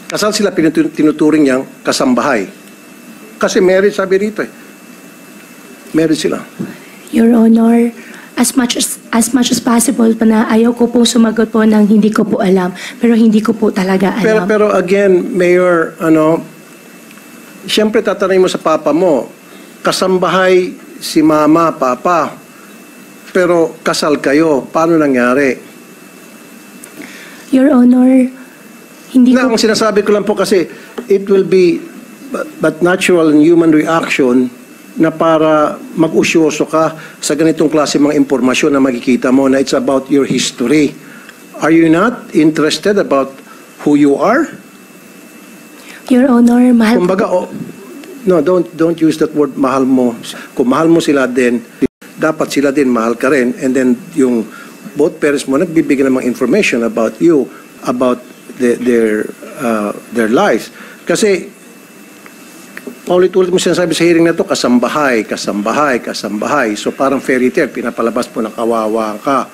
Kasal sila, tinuturing niyang kasambahay. Kasi married, sabi rito eh. Married sila. Your Honor, as much as possible pa na ayaw ko pong sumagot po ng hindi ko po alam. Pero hindi ko po talaga alam. Pero again, Mayor, siyempre tatanungin mo sa papa mo, kasambahay si mama, papa, pero kasal kayo. Paano nangyari? Your Honor, hindi Ang sinasabi ko lang po kasi, it will be but natural and human reaction na para mag-usyoso ka sa ganitong klase mga impormasyon na makikita mo na it's about your history. Are you not interested about who you are? Your Honor, mahal Kumbaga, no, don't use that word, mahal mo. Kung mahal mo sila din, dapat sila din mahal ka rin. And then yung both parents mo nagbibigay ng mga information about you, about their lives. Kasi paulit-ulit mo sinasabi sa hearing na to, kasambahay, kasambahay, kasambahay. So parang fairy tale, pinapalabas mo na kawawa ka.